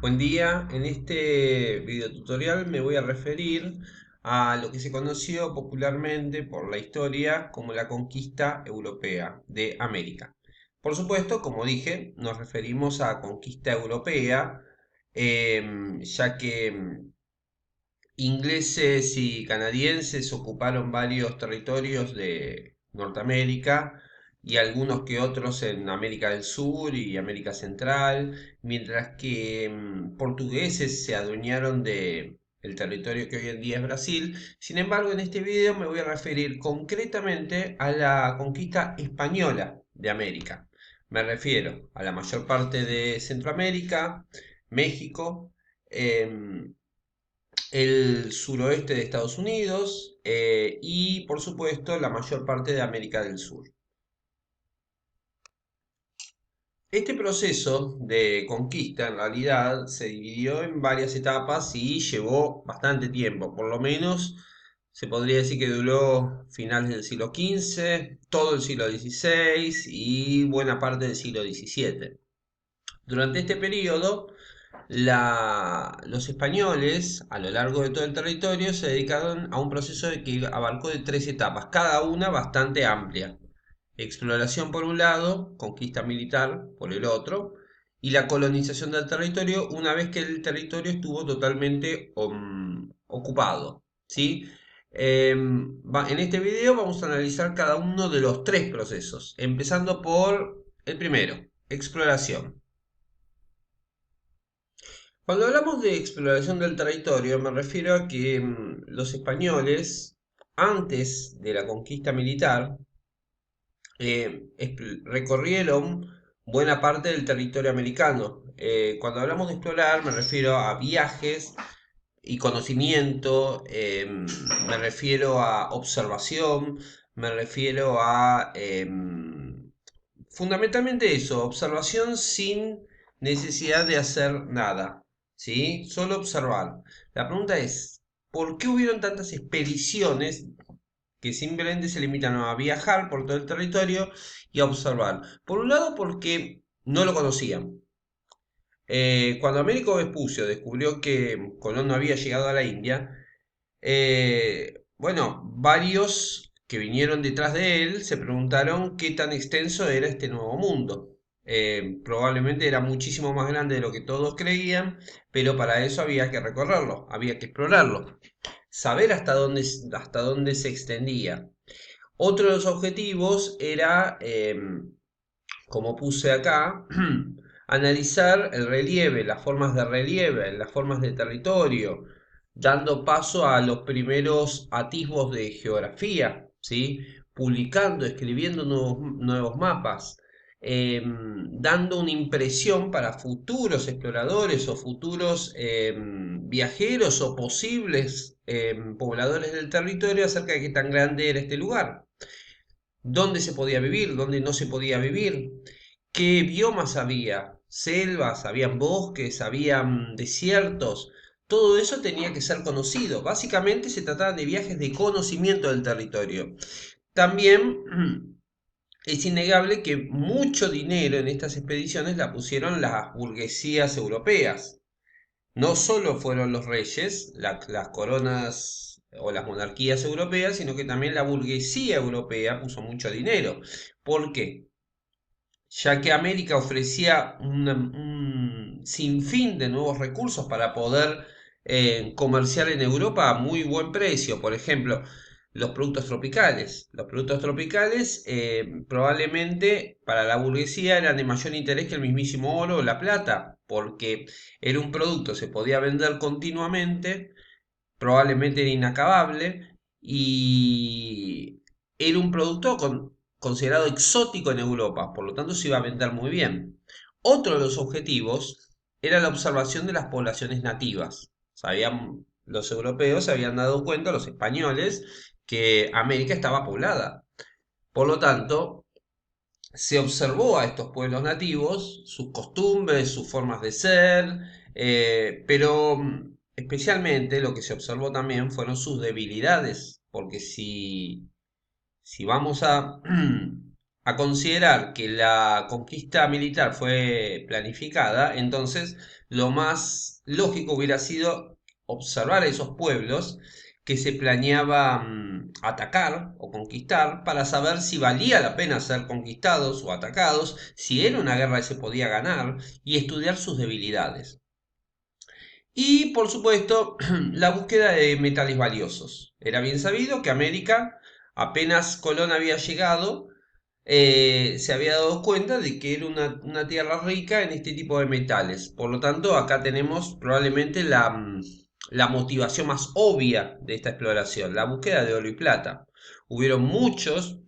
Buen día, en este video tutorial me voy a referir a lo que se conoció popularmente por la historia como la conquista europea de América. Por supuesto, como dije, nos referimos a conquista europea, ya que ingleses y canadienses ocuparon varios territorios de Norteamérica y algunos que otros en América del Sur y América Central, mientras que portugueses se adueñaron de el territorio que hoy en día es Brasil. Sin embargo, en este video me voy a referir concretamente a la conquista española de América. Me refiero a la mayor parte de Centroamérica, México, em, el suroeste de Estados Unidos y por supuesto la mayor parte de América del Sur. Este proceso de conquista en realidad se dividió en varias etapas y llevó bastante tiempo, por lo menos se podría decir que duró finales del siglo XV, todo el siglo XVI y buena parte del siglo XVII. Durante este periodo, los españoles, a lo largo de todo el territorio, se dedicaron a un proceso que abarcó de tres etapas, cada una bastante amplia. Exploración por un lado, conquista militar por el otro, y la colonización del territorio una vez que el territorio estuvo totalmente ocupado. ¿Sí? En este video vamos a analizar cada uno de los tres procesos, empezando por el primero, exploración. Cuando hablamos de exploración del territorio, me refiero a que los españoles, antes de la conquista militar, recorrieron buena parte del territorio americano. Cuando hablamos de explorar, me refiero a viajes y conocimiento, me refiero a observación, me refiero a fundamentalmente eso, observación sin necesidad de hacer nada, ¿sí? Solo observar. La pregunta es, ¿por qué hubieron tantas expediciones que simplemente se limitan a viajar por todo el territorio y a observar? Por un lado, porque no lo conocían. Cuando Américo Vespucio descubrió que Colón no había llegado a la India, bueno, varios que vinieron detrás de él se preguntaron qué tan extenso era este nuevo mundo. Probablemente era muchísimo más grande de lo que todos creían, pero para eso había que recorrerlo, había que explorarlo, saber hasta dónde se extendía. Otro de los objetivos era, como puse acá, analizar el relieve, las formas de relieve, las formas de territorio, dando paso a los primeros atisbos de geografía, ¿sí? Publicando, escribiendo nuevos mapas, dando una impresión para futuros exploradores o futuros viajeros o posibles pobladores del territorio acerca de qué tan grande era este lugar, dónde se podía vivir, dónde no se podía vivir, qué biomas había, selvas, habían bosques, habían desiertos. Todo eso tenía que ser conocido. Básicamente se trataba de viajes de conocimiento del territorio. También es innegable que mucho dinero en estas expediciones la pusieron las burguesías europeas. No solo fueron los reyes, las coronas o las monarquías europeas, sino que también la burguesía europea puso mucho dinero. ¿Por qué? Ya que América ofrecía un sinfín de nuevos recursos para poder comerciar en Europa a muy buen precio. Por ejemplo, los productos tropicales. Los productos tropicales probablemente para la burguesía eran de mayor interés que el mismísimo oro o la plata, porque era un producto, se podía vender continuamente, probablemente era inacabable y era un producto considerado exótico en Europa, por lo tanto se iba a vender muy bien. Otro de los objetivos era la observación de las poblaciones nativas. Los europeos se habían dado cuenta, los españoles, que América estaba poblada. Por lo tanto, se observó a estos pueblos nativos, sus costumbres, sus formas de ser, pero especialmente lo que se observó también fueron sus debilidades, porque si vamos a a considerar que la conquista militar fue planificada, entonces lo más lógico hubiera sido observar a esos pueblos que se planeaba atacar o conquistar para saber si valía la pena ser conquistados o atacados, si era una guerra que se podía ganar y estudiar sus debilidades. Y por supuesto, la búsqueda de metales valiosos. Era bien sabido que América, apenas Colón había llegado, se había dado cuenta de que era una tierra rica en este tipo de metales. Por lo tanto, acá tenemos probablemente la motivación más obvia de esta exploración, la búsqueda de oro y plata. Hubieron muchos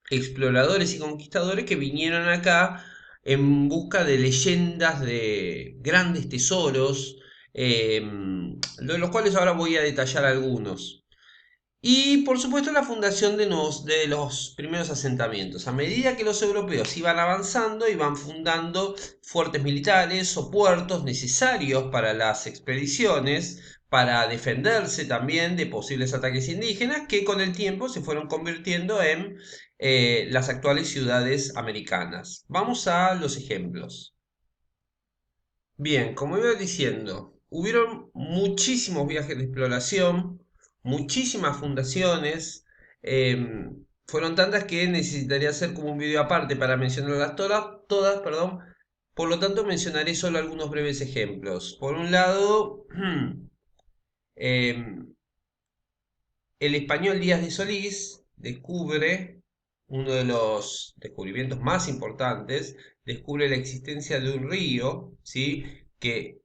exploradores y conquistadores que vinieron acá en busca de leyendas de grandes tesoros, de los cuales ahora voy a detallar algunos. Y por supuesto la fundación de los primeros asentamientos. A medida que los europeos iban avanzando, iban fundando fuertes militares o puertos necesarios para las expediciones, para defenderse también de posibles ataques indígenas, que con el tiempo se fueron convirtiendo en las actuales ciudades americanas. Vamos a los ejemplos. Bien, como iba diciendo, hubieron muchísimos viajes de exploración, muchísimas fundaciones, fueron tantas que necesitaría hacer como un video aparte para mencionarlas todas, perdón. Por lo tanto, mencionaré solo algunos breves ejemplos. Por un lado, em, el español Díaz de Solís descubre uno de los descubrimientos más importantes, descubre la existencia de un río, ¿sí? Que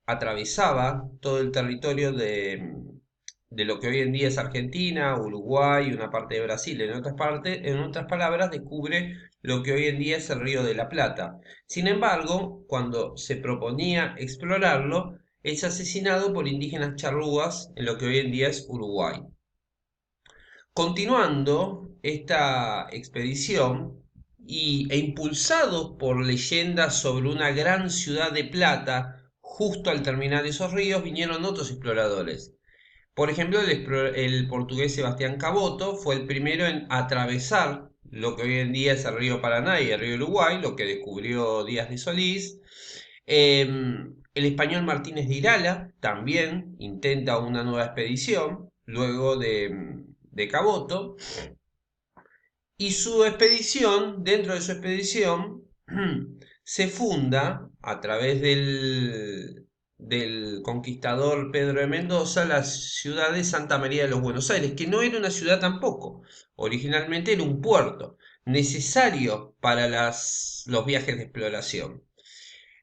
atravesaba todo el territorio de lo que hoy en día es Argentina, Uruguay y una parte de Brasil. En otras palabras, descubre lo que hoy en día es el Río de la Plata. Sin embargo, cuando se proponía explorarlo, es asesinado por indígenas charrúas en lo que hoy en día es Uruguay. Continuando esta expedición e impulsados por leyendas sobre una gran ciudad de plata, justo al terminar esos ríos vinieron otros exploradores. Por ejemplo, el portugués Sebastián Caboto fue el primero en atravesar lo que hoy en día es el río Paraná y el río Uruguay, lo que descubrió Díaz de Solís. El español Martínez de Irala también intenta una nueva expedición luego de Caboto. Y su expedición, dentro de su expedición, se funda a través del conquistador Pedro de Mendoza la ciudad de Santa María de los Buenos Aires, que no era una ciudad tampoco, originalmente era un puerto necesario para los viajes de exploración.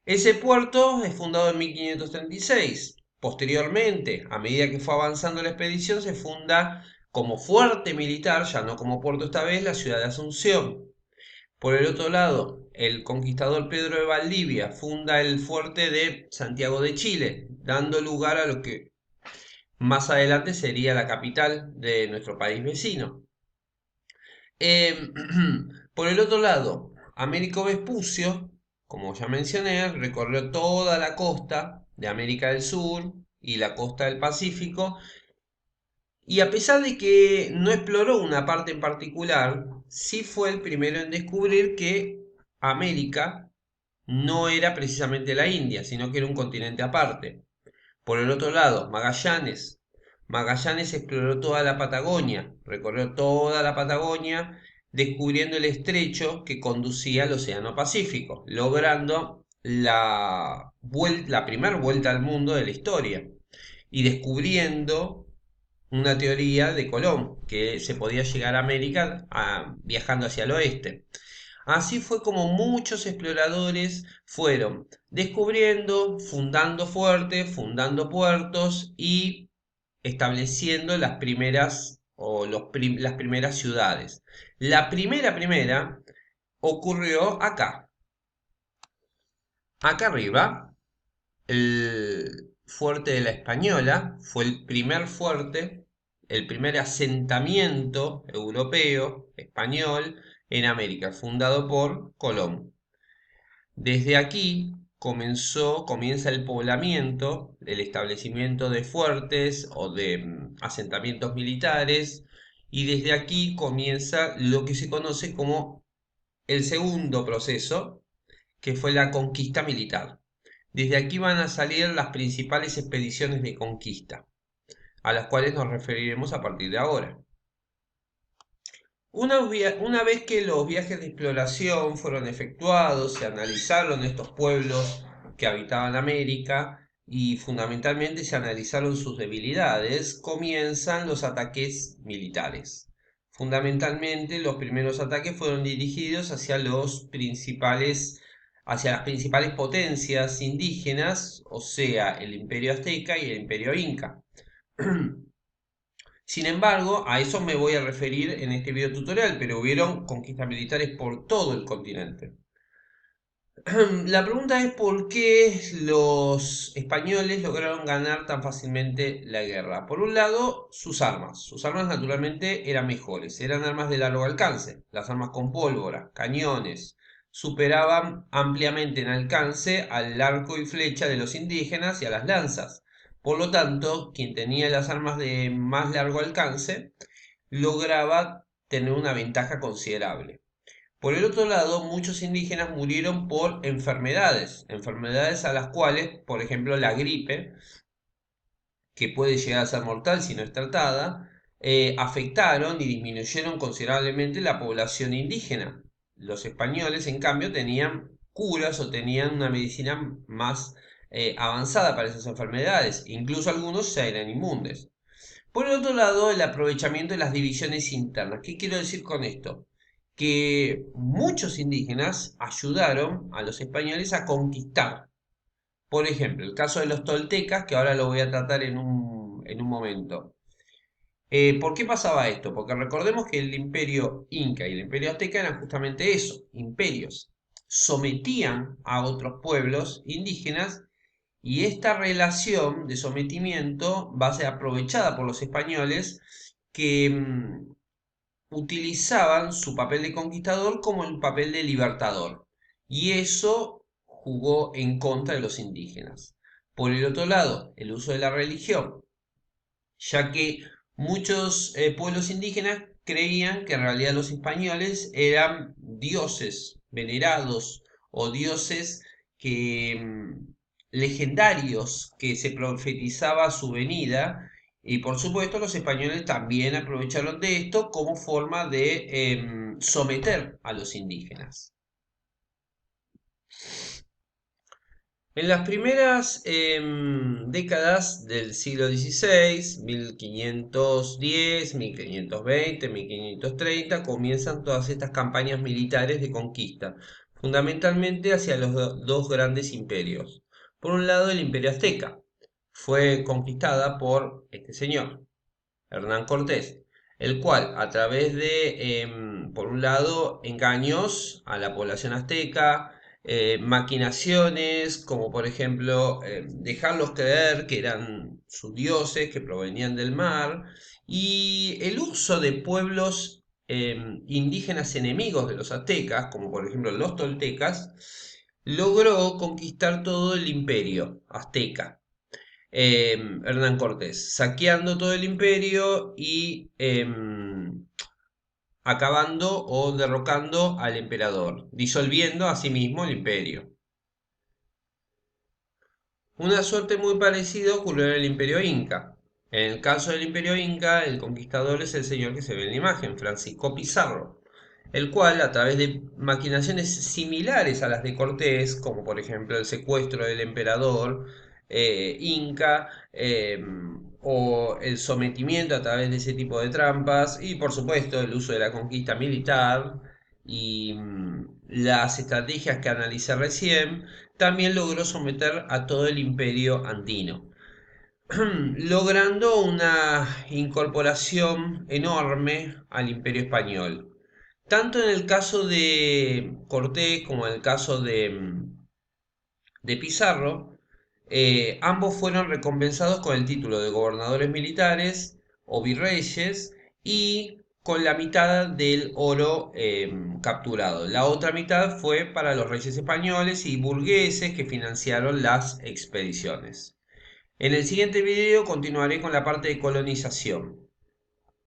Ese puerto es fundado en 1536. Posteriormente, a medida que fue avanzando la expedición, se funda como fuerte militar, ya no como puerto esta vez, la ciudad de Asunción. Por el otro lado, el conquistador Pedro de Valdivia funda el fuerte de Santiago de Chile, dando lugar a lo que más adelante sería la capital de nuestro país vecino. Eh, por el otro lado, Américo Vespucio, como ya mencioné, recorrió toda la costa de América del Sur y la costa del Pacífico, y a pesar de que no exploró una parte en particular, sí fue el primero en descubrir que América no era precisamente la India, sino que era un continente aparte. Por el otro lado, Magallanes. Magallanes exploró toda la Patagonia, recorrió toda la Patagonia, descubriendo el estrecho que conducía al Océano Pacífico, logrando la primera vuelta al mundo de la historia y descubriendo una teoría de Colón, que se podía llegar a América viajando hacia el oeste. Así fue como muchos exploradores fueron descubriendo, fundando fuertes, fundando puertos y estableciendo las primeras las primeras ciudades. La primera ocurrió acá. Acá arriba, el fuerte de la Española fue el primer fuerte, el primer asentamiento europeo, español, en América, fundado por Colón. Desde aquí comienza el poblamiento, el establecimiento de fuertes o de asentamientos militares y desde aquí comienza lo que se conoce como el segundo proceso, que fue la conquista militar. Desde aquí van a salir las principales expediciones de conquista, a las cuales nos referiremos a partir de ahora. Una vez que los viajes de exploración fueron efectuados, se analizaron estos pueblos que habitaban América y fundamentalmente se analizaron sus debilidades, comienzan los ataques militares. Fundamentalmente los primeros ataques fueron dirigidos hacia las principales potencias indígenas, o sea, el Imperio Azteca y el Imperio Inca. Sin embargo, a eso me voy a referir en este video tutorial, pero hubieron conquistas militares por todo el continente. La pregunta es por qué los españoles lograron ganar tan fácilmente la guerra. Por un lado, sus armas. Sus armas naturalmente eran mejores, eran armas de largo alcance. Las armas con pólvora, cañones, superaban ampliamente en alcance al arco y flecha de los indígenas y a las lanzas. Por lo tanto, quien tenía las armas de más largo alcance lograba tener una ventaja considerable. Por el otro lado, muchos indígenas murieron por enfermedades a las cuales, por ejemplo, la gripe, que puede llegar a ser mortal si no es tratada, afectaron y disminuyeron considerablemente la población indígena. Los españoles, en cambio, tenían curas o tenían una medicina más avanzada para esas enfermedades. Incluso algunos ya eran inmunes. Por el otro lado, el aprovechamiento de las divisiones internas. ¿Qué quiero decir con esto? Que muchos indígenas ayudaron a los españoles a conquistar. Por ejemplo, el caso de los toltecas, que ahora lo voy a tratar en un momento. ¿Por qué pasaba esto? Porque recordemos que el imperio inca y el imperio azteca eran justamente eso, imperios. Sometían a otros pueblos indígenas y esta relación de sometimiento va a ser aprovechada por los españoles que utilizaban su papel de conquistador como el papel de libertador. Y eso jugó en contra de los indígenas. Por el otro lado, el uso de la religión, ya que muchos pueblos indígenas creían que en realidad los españoles eran dioses venerados o dioses que legendarios que se profetizaba su venida y por supuesto los españoles también aprovecharon de esto como forma de someter a los indígenas. En las primeras décadas del siglo XVI, 1510, 1520, 1530, comienzan todas estas campañas militares de conquista, fundamentalmente hacia los dos grandes imperios. Por un lado, el Imperio Azteca fue conquistada por este señor, Hernán Cortés, el cual a través de, por un lado, engaños a la población azteca, maquinaciones, como por ejemplo dejarlos creer que eran sus dioses que provenían del mar, y el uso de pueblos indígenas enemigos de los aztecas, como por ejemplo los toltecas, logró conquistar todo el imperio azteca. Hernán Cortés, saqueando todo el imperio y acabando o derrocando al emperador, disolviendo asimismo el imperio. Una suerte muy parecida ocurrió en el imperio inca. En el caso del imperio inca, el conquistador es el señor que se ve en la imagen, Francisco Pizarro, el cual, a través de maquinaciones similares a las de Cortés, como por ejemplo el secuestro del emperador inca, o el sometimiento a través de ese tipo de trampas, y por supuesto el uso de la conquista militar y las estrategias que analicé recién, también logró someter a todo el imperio andino, logrando una incorporación enorme al imperio español. Tanto en el caso de Cortés como en el caso de Pizarro, ambos fueron recompensados con el título de gobernadores militares o virreyes y con la mitad del oro capturado. La otra mitad fue para los reyes españoles y burgueses que financiaron las expediciones. En el siguiente video continuaré con la parte de colonización.